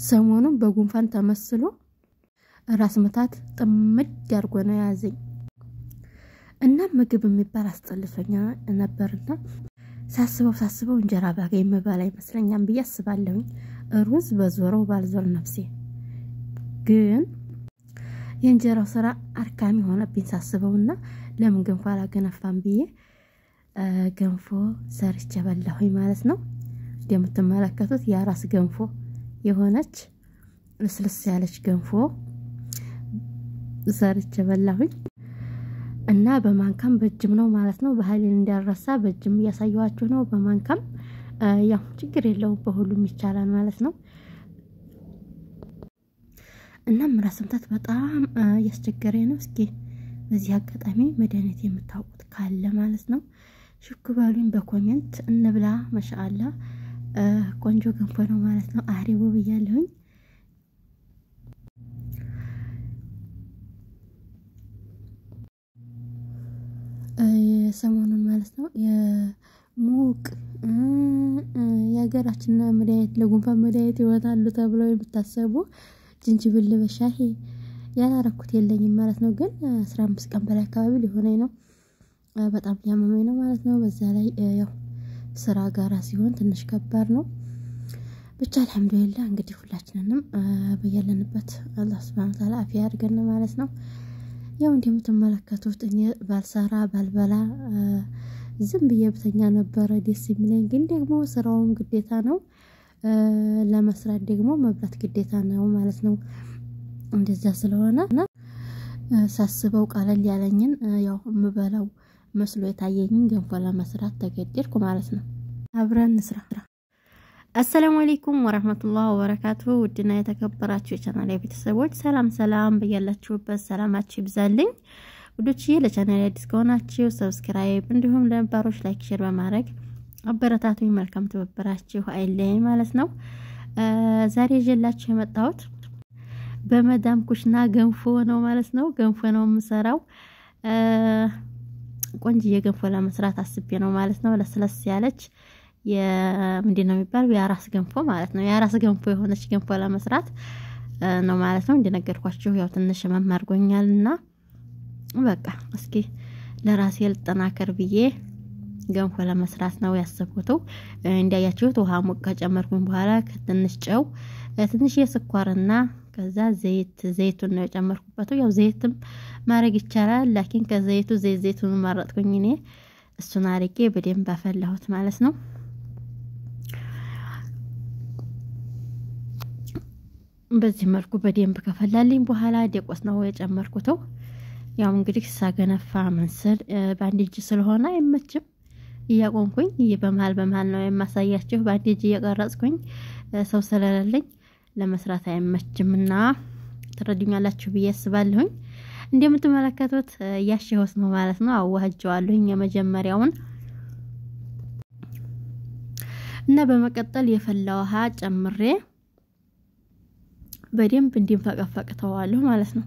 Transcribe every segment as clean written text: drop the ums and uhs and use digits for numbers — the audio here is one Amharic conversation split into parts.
ሰሞኑን በጉንፋን ተመስሎ ራስ መታት ጥምድ ያርጎ ነው ያዘኝ እና ምግብ የሚባል አስጠልቶኛ ነበርና ሳስበው እንጀራ ባገኝ መባል አይመስለኛም ብዬ አስባለሁ ሩዝ በዞረው ባልዞር ነፍሴ ግን የእንጀራው ስራ አርካሚ ሆነብኝ ሳስበውና ለምን ገንፎ አላገነፋም ብዬ ገንፎ ሰርቼ በላሁኝ ማለት ነው እንደምትመለከቱት ያራስ ገንፎ የሆነች ለስለስ ያለች ገንፎ ሰርቼ በላሁኝ እና በማንካም በእጅም ነው ማለት ነው በኃይልን እንዲያረሳ በእጅም ያሳየዋችሁ ነው በማንካም ያው ችግር የለውም በሁሉም ይቻላል ማለት ነው እና ራስ መታት በጣም ያስቸገረኝ ነው እስኪ በዚህ አጋጣሚ መድኃኒት የምታውቁት ካለ ማለት ነው ሽኩባሉን በኮሜንት እንብላ ማሻአላ ቆንጆ ገንፎ ነው ማለት ነው አሪቦ ብያለሁኝ ሰሞኑን ማለት ነው የሙቅ ያገራችንና መድኃኒት ለጉንፋን መድኃኒት ይወጣሉ ተብለው የምታሰቡ ጅንጅብል በሻሂ ያላረኩት የለኝም ማለት ነው ግን 15 ቀን በላይ አካባቢ ሊሆነኝ ነው በጣም ያመመኝ ነው ማለት ነው በዛ ላይ ያው ስራ ጋራ ሲሆን ትንሽ ከባድ ነው ብቻ አልহামዱሊላህ እንግዲህ ሁላችንንም በየለንበት አላህ Subhanahu Wa Ta'ala አፊያ ያድርገን ማለት ነው ያው እንደምትመለከቱት እኔ ባልሰራ ባልበላ ዝም ብዬ ብተኛ ነበር ደስ የሚለኝ ግን ደግሞ ስራውን ግዴታ ነው ለመስራት ደግሞ መብላት ግዴታ ነው ማለት ነው እንደዛ ስለሆነ ሳስበው ቃለል ያለኝን ያው ምበላው መስሎ የታየኝን ገንፎ ለመስራት ተገደድኩ ማለት ነው አብረን እንስራ አሰላሙ አለይኩም ወራህመቱላሂ ወበረካቱሁ ውድና የተከበራችሁ የቻናሌ ቤተሰቦች ሰላም በያላችሁበት ሰላማችሁ ይብዛልኝ ውዶችዬ ለቻናሌ አዲስ ከሆናችሁ ሰብስክራይብ እንዲሁም ለነባሮች ላይክ ሼር በማድረግ አበረታቱኝ መልካም ተበበራችሁ አይለኝ ማለት ነው ዛሬ ይዤላችሁ የመጣሁት በመዳም ኩሽና ገንፎ ነው ማለት ነው ገንፎ ነው የምሰራው ቆንጆ ገንፎ ለመስራት አስቤ ነው ማለት ነው ለስለስ ያለች ምንድነው የሚባለው ያራስ ገንፎ ማለት ነው ያራስ ገንፎ የሆነች ገንፎ ለመስራት ነው ማለት ነው እንደነገርኳችሁ ያው ትንሽ መማርጎኛልና በቃ እስኪ ለራሴ ልጠናከር ብዬ ገንፎ ለመስራት ነው ያሰብኩት እንዲያያችሁት ውሃ ሙቅ ከጨመርኩኝ በኋላ ትንሽ ጨው ትንሽ የስኳርና ከዛ ዘይቱን ነው የጨመርኩበት ያው ዘይትም ማረግ ይቻላል ላኪን ከዘይቱ ዘይቱን ማረጥኩኝ እኔ እሱን አርጌ በደንብ አፈላሁት ማለት ነው በዚህ መልኩ በደንብ ከፈላልኝ በኋላ ደቆስ ነው የጨመርኩት ያው እንግዲህ ሳገነፋ መንሰል ባንድ እጅ ስለሆነ አይመችም ያቆንኩኝ በመሃል ነው የማሳያችሁ ባንድ እጅ እየቀረጽኩኝ ሰው ስለሌለኝ ለመስራት አይመችምና ተረዱኛላችሁ ብዬ አስባለሁኝ እንደምትመለከቱት ያሽሆስ ነው ማለት ነው አዋህጀዋለሁኝ የመጀመሪያውን እና በመቀጠል የፈላ ውሃ ጨምሬ በደንብ እንዲንፈቀፈቅ ተዋለሁ ማለት ነው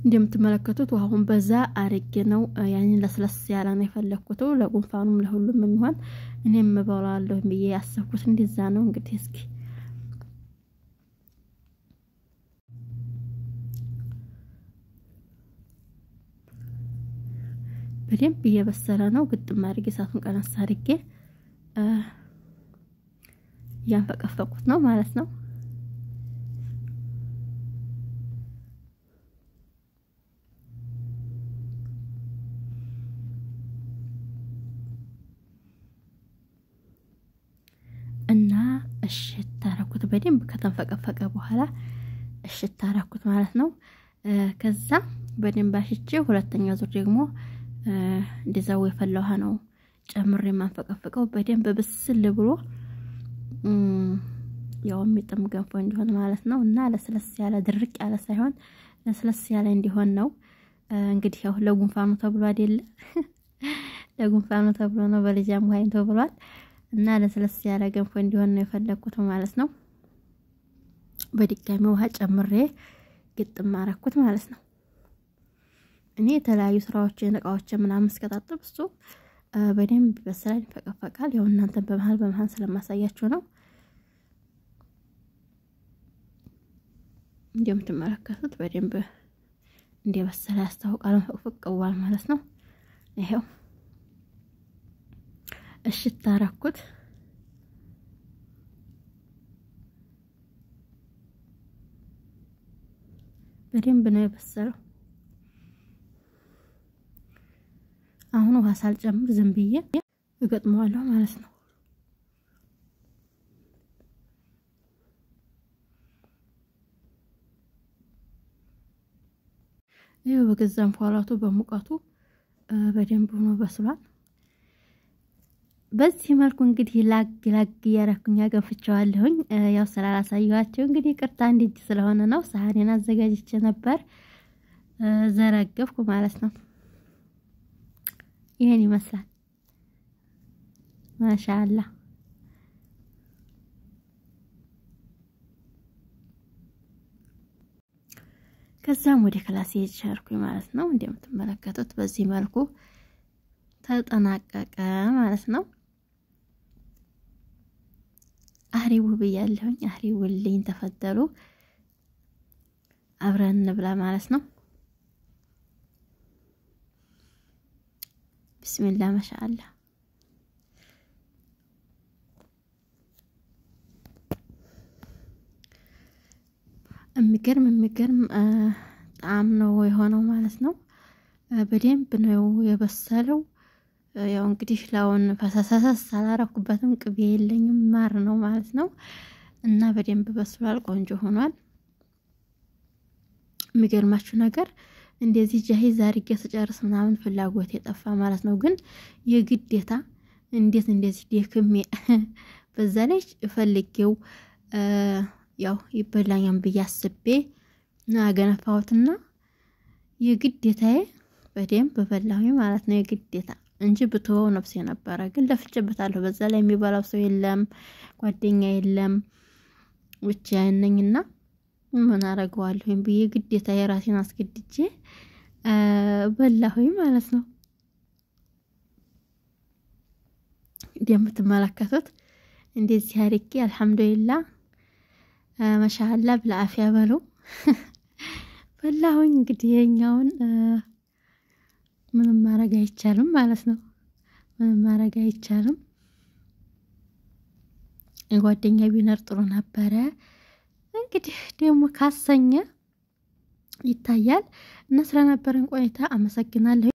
እንደምትመለከቱት ውሃውን በዛ አርጌ ነው ያንን ለስለስ ያለ ነው የፈለኩት ለጉንፋኑም ለሁሉም የሚሆን እኔም መባላለሁ ብዬ ያሰብኩት እንደዛ ነው እንግዲህ እስኪ በደንብ እየበሰለ ነው ግጥም አድርጌ ሳቱን ቀነስ አድርጌ ያንፈቀፈቁት ነው ማለት ነው እና እሽታረኩት በደንብ ከተንፈቀፈቀ በኋላ እሽታረኩት ማለት ነው ከዛ በደንብ አሽቼ ሁለተኛ ዙር ደግሞ እንደዛው የፈላው ነው ጨምሬ ማንፈቀፈቀው በደንብ በስል ብሎ ያው የሚጥም ገንፎ እንዲሆን ማለት ነው እና ለስለስ ያለ ድርቅ ያለ ሳይሆን ለስለስ ያለ እንዲሆን ነው እንግዲህ ያው ለጉንፋኑ ተብሎ አይደለ ለጉንፋኑ ተብሎ ነው በልጃም ወይን ተብሏል እና ለስለስ ያለ ገንፎ እንዲሆን ነው የፈለኩት ማለት ነው በድጋሚ ውሃ ጨምሬ ግጥም አረኩት ማለት ነው እኔ የተለያዩ ስራዎችን እቃዎችን ምናምን እስከታጠብ እሱ በደንብ በስራን ፈቀፈቃል ያው እናንተ በመሃል ስለማሳያችሁ ነው እንደምትመለከቱት በደንብ እንደበሰለ ያስታውቃል ፈቀፈቀዋል ማለት ነው ይሄው እሺ ታረኩት በደንብ ነው የበሰለው አሁን ውሃ ሳልጨምር ዝም ብዬ እገጥመዋለሁ ማለት ነው ይሄው በገዛም ፏላቱ በሙቀቱ በደንብ ነው በስሏል በዚህ መልኩ እንግዲህ ላግ ያረኩኝ ያገፍቻለሁኝ ያው ስላላሳየኋችሁ እንግዲህ ቅርታ እንዲጅ ስለሆነ ነው ሳህኔን አዘጋጅቼ ነበር ዘረገፍኩ ማለት ነው ይሄን ይመስላል ማሻአላህ ከዛም ወደ ክላስ እየቻርኩኝ ማለት ነው እንደምትመለከቱት በዚህ መልኩ ተጠናቀቀ ማለት ነው አህሪቡ በያለሁኝ አህሪውልኝ ተፈደሉ አብረን እንብላ ማለት ነው ቢስሚላህ ማሻአላህ የሚገርም ጣዕም ነው የሆነው ማለት ነው በደንብ ነው የበሰለው ያው እንግዲህ ላውን ፈሳሳስ አላረኩበትም ቅቤ የለኝም ማር ነው ማለት ነው እና በደንብ በስሏል ቆንጆ ሆኗል የሚገርማችሁ ነገር እንደዚህ ጃሂዝ አድርጌ ተጨርስ ምናምን ፍላጎት የጠፋ ማለት ነው ግን የግዴታ እንዴት እንደዚህ ደክሜ በዛ ላይ ፈልጌው ያው ይበላኛም በያስቤ ናገነፋውትና የግዴታዬ በደንብ በበላሁኝ ማለት ነው የግዴታ እንጂ ብተወው ነፍሴ ነበር ግን ለፍቼበታለሁ በዛ ላይ የሚባላው ሰው የለም ጓደኛ የለም ብቻዬን ነኝና ምን አረጋዋለሁ እንብዬ ግዴታ የራሴን አስገድጄ በላሁኝ ማለት ነው እንደምትመለከቱት እንደዚህ አርቄ አልহামዱሊላህ ማሻአላህ بالعافيه በሉ በላሁኝ እንግዲህ የኛውን ምንም ማረግ አይቻልም ማለት ነው ምንም ማረግ አይቻልም ጓደኛ ቢኖር ጥሩ ነበር እንግዲህ ደሞ ካሰኘ ይታያል እና ስለነበረን ቆይታ አመሰግናለሁ